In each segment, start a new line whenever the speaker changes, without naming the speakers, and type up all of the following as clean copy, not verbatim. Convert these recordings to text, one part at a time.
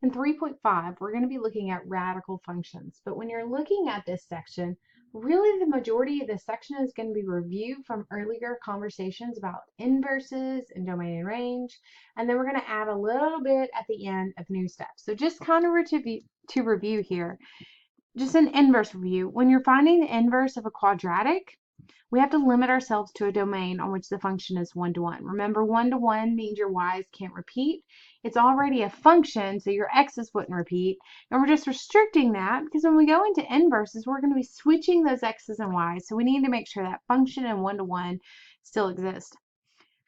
In 3.5, we're going to be looking at radical functions. But when you're looking at this section, really the majority of this section is going to be review from earlier conversations about inverses and domain and range. And then we're going to add a little bit at the end of new steps. So just kind of to review here, just an inverse review. When you're finding the inverse of a quadratic, we have to limit ourselves to a domain on which the function is one-to-one. Remember, one-to-one means your y's can't repeat. It's already a function, so your x's wouldn't repeat. And we're just restricting that because when we go into inverses, we're going to be switching those x's and y's. So we need to make sure that function and one-to-one still exist.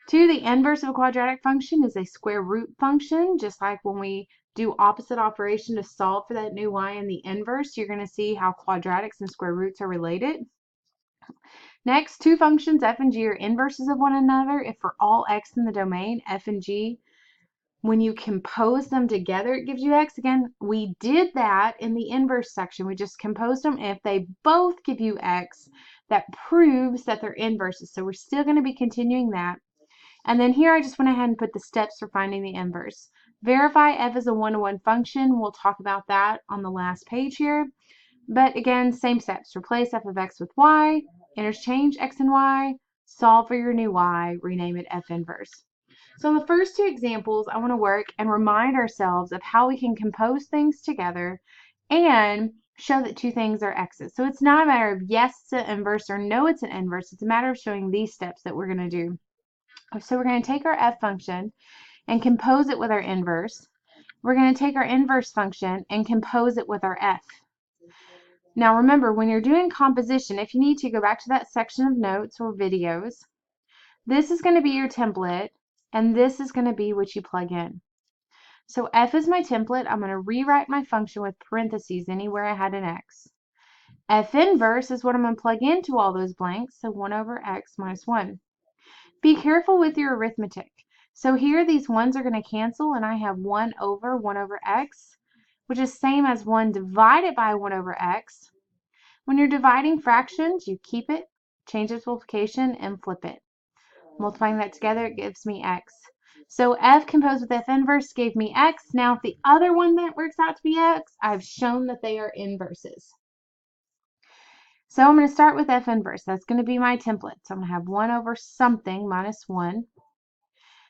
2, the inverse of a quadratic function is a square root function, just like when we do opposite operation to solve for that new y in the inverse, you're going to see how quadratics and square roots are related. Next, two functions f and g are inverses of one another if for all x in the domain, f and g, when you compose them together, it gives you x. Again, we did that in the inverse section. We just composed them. If they both give you x, that proves that they're inverses. So we're still going to be continuing that. And then here I just went ahead and put the steps for finding the inverse. Verify f is a one-to-one function. We'll talk about that on the last page here. But again, same steps. Replace f of x with y, interchange x and y, solve for your new y, rename it f inverse. So in the first two examples, I want to work and remind ourselves of how we can compose things together and show that two things are x's. So it's not a matter of yes, it's an inverse or no, it's an inverse. It's a matter of showing these steps that we're going to do. So we're going to take our f function and compose it with our inverse. We're going to take our inverse function and compose it with our f. Now remember, when you're doing composition, if you need to, go back to that section of notes or videos. This is going to be your template, and this is going to be what you plug in. So f is my template. I'm going to rewrite my function with parentheses anywhere I had an x. F inverse is what I'm going to plug into all those blanks, so 1 over x minus 1. Be careful with your arithmetic. So here these 1's are going to cancel, and I have 1 over x, which is same as 1 divided by 1 over x. When you're dividing fractions, you keep it, change its multiplication, and flip it. Multiplying that together, it gives me x. So f composed with f inverse gave me x. Now if the other one that works out to be x, I've shown that they are inverses. So I'm going to start with f inverse. That's going to be my template. So I'm going to have 1 over something minus 1.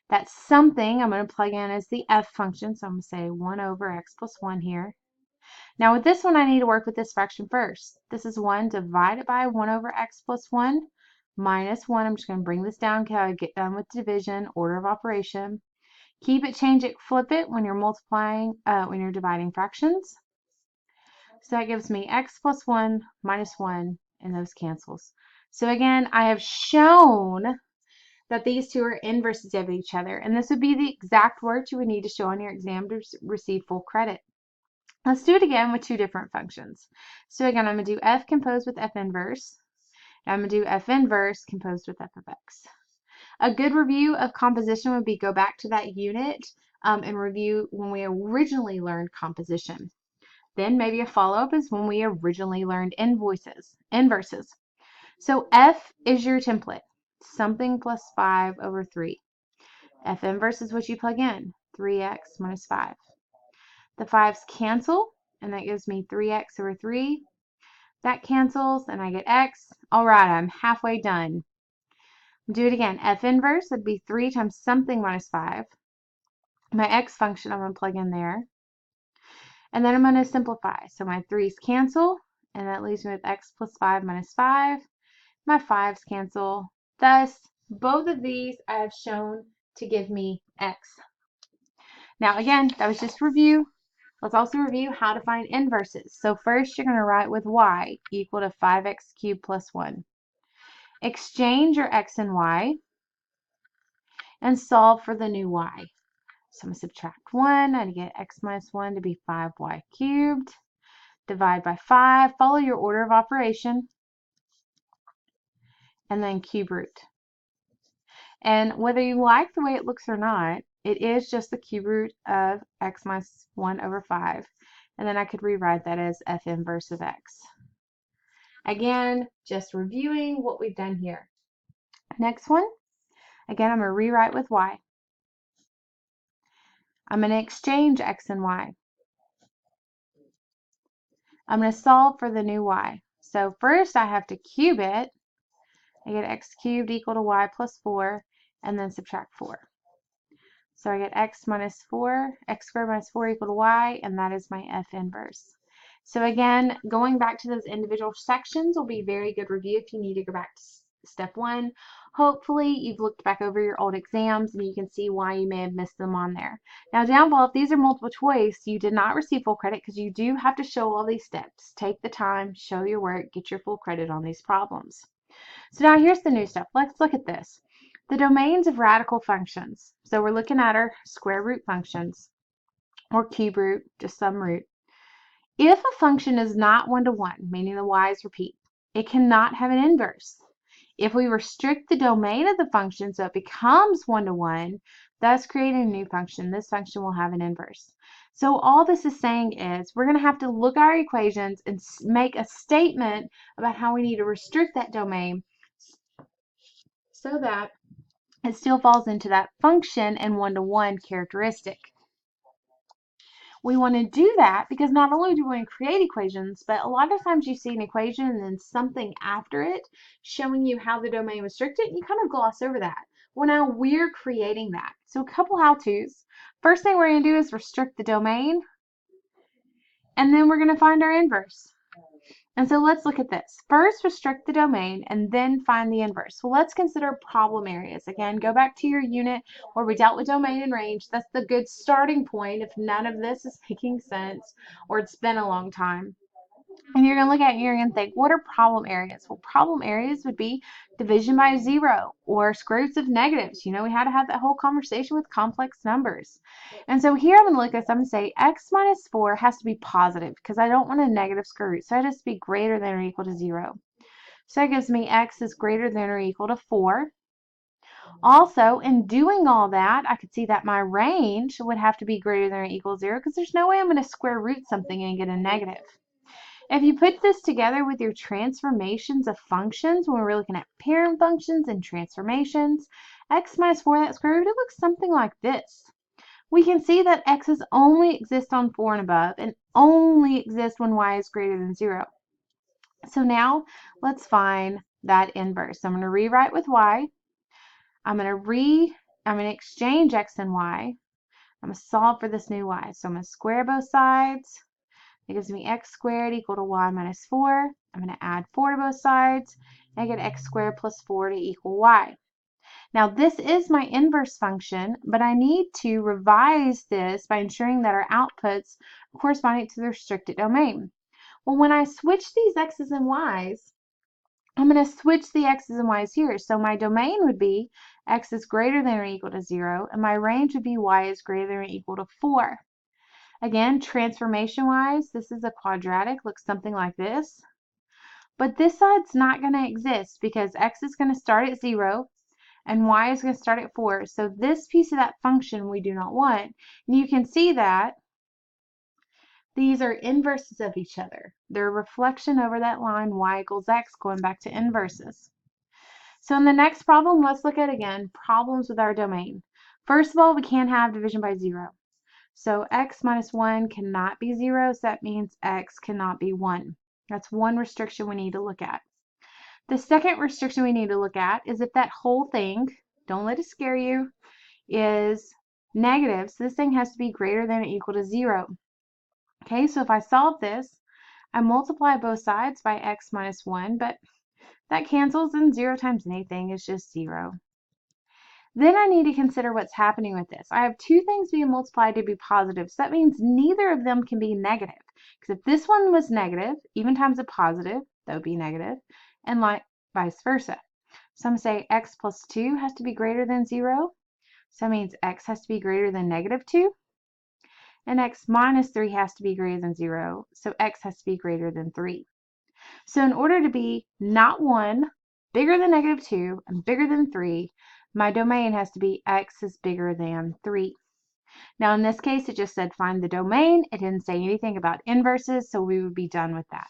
That something I'm going to plug in as the f function. So I'm going to say 1 over x plus 1 here. Now with this one, I need to work with this fraction first. This is 1 divided by 1 over x plus 1 minus 1. I'm just going to bring this down until I get done with division, order of operation. Keep it, change it, flip it when you're multiplying, when you're dividing fractions. So that gives me x plus 1 minus 1, and those cancels. So again, I have shown that these two are inverses of each other, and this would be the exact words you would need to show on your exam to receive full credit. Let's do it again with two different functions. So again, I'm going to do f composed with f inverse. And I'm going to do f inverse composed with f of x. A good review of composition would be go back to that unit and review when we originally learned composition. Then maybe a follow-up is when we originally learned inverses. So f is your template. Something plus 5 over 3. F inverse is what you plug in. 3x minus 5. The 5's cancel, and that gives me 3x over 3. That cancels, and I get x. All right, I'm halfway done. Do it again. F inverse would be 3 times something minus 5. My x function, I'm going to plug in there. And then I'm going to simplify. So my 3's cancel, and that leaves me with x plus 5 minus 5. My 5's cancel. Thus, both of these I have shown to give me x. Now again, that was just review. Let's also review how to find inverses. So first you're going to write with y equal to 5x cubed plus 1. Exchange your x and y and solve for the new y. So I'm going to subtract 1. I get x minus 1 to be 5y cubed. Divide by 5. Follow your order of operation. And then cube root. And whether you like the way it looks or not, it is just the cube root of x minus 1 over 5. And then I could rewrite that as f inverse of x. Again, just reviewing what we've done here. Next one, again, I'm going to rewrite with y. I'm going to exchange x and y. I'm going to solve for the new y. So first I have to cube it. I get x cubed equal to y plus 4, and then subtract 4. So I get x squared minus 4 equal to y, and that is my f inverse. So again, going back to those individual sections will be very good review if you need to go back to step 1. Hopefully you've looked back over your old exams and you can see why you may have missed them on there. Now down below, if these are multiple choice, you did not receive full credit because you do have to show all these steps. Take the time, show your work, get your full credit on these problems. So now here's the new stuff. Let's look at this. The domains of radical functions. So we're looking at our square root functions, or cube root, just some root. If a function is not one-to-one, meaning the y's repeat, it cannot have an inverse. If we restrict the domain of the function so it becomes one-to-one, thus creating a new function, this function will have an inverse. So all this is saying is we're going to have to look at our equations and make a statement about how we need to restrict that domain so that it still falls into that function and one-to-one characteristic. We want to do that because not only do we want to create equations, but a lot of times you see an equation and then something after it showing you how the domain was restricted, and you kind of gloss over that. Well, now we're creating that. So a couple how-tos. First thing we're going to do is restrict the domain, and then we're going to find our inverse. And so let's look at this. First, restrict the domain and then find the inverse. Well, let's consider problem areas. Again, go back to your unit where we dealt with domain and range. That's the good starting point if none of this is making sense or it's been a long time. And you're going to look at it and you're going to think, what are problem areas? Well, problem areas would be division by 0 or square roots of negatives. You know, we had to have that whole conversation with complex numbers. And so here I'm going to look at this. I'm going to say x minus 4 has to be positive because I don't want a negative square root. So it has to be greater than or equal to 0. So that gives me x is greater than or equal to 4. Also, in doing all that, I could see that my range would have to be greater than or equal to 0 because there's no way I'm going to square root something and get a negative. If you put this together with your transformations of functions, when we're looking at parent functions and transformations, x minus 4, that square root, it looks something like this. We can see that x's only exist on 4 and above and only exist when y is greater than 0. So now let's find that inverse. I'm going to rewrite with y. I'm going to exchange x and y. I'm going to solve for this new y. So I'm going to square both sides. It gives me x squared equal to y minus 4. I'm going to add 4 to both sides. And I get x squared plus 4 to equal y. Now this is my inverse function, but I need to revise this by ensuring that our outputs are corresponding to the restricted domain. Well, when I switch these x's and y's, I'm going to switch the x's and y's here. So my domain would be x is greater than or equal to 0, and my range would be y is greater than or equal to 4. Again, transformation-wise, this is a quadratic, looks something like this. But this side's not going to exist because x is going to start at 0 and y is going to start at 4. So this piece of that function we do not want. And you can see that these are inverses of each other. They're a reflection over that line y equals x, going back to inverses. So in the next problem, let's look at, again, problems with our domain. First of all, we can't have division by 0. So x minus 1 cannot be 0, so that means x cannot be 1. That's one restriction we need to look at. The second restriction we need to look at is if that whole thing, don't let it scare you, is negative. So this thing has to be greater than or equal to 0. Okay, so if I solve this, I multiply both sides by x minus 1, but that cancels and 0 times anything is just 0. Then I need to consider what's happening with this. I have two things being multiplied to be positive, so that means neither of them can be negative. Because if this one was negative, even times a positive, that would be negative, and like vice versa. So I'm going to say x plus 2 has to be greater than 0. So that means x has to be greater than negative 2. And x minus 3 has to be greater than 0. So x has to be greater than 3. So in order to be not 1, bigger than negative 2, and bigger than 3, my domain has to be x is bigger than 3. Now in this case, it just said find the domain. It didn't say anything about inverses, so we would be done with that.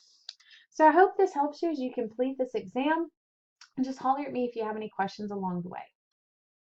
So I hope this helps you as you complete this exam. And just holler at me if you have any questions along the way.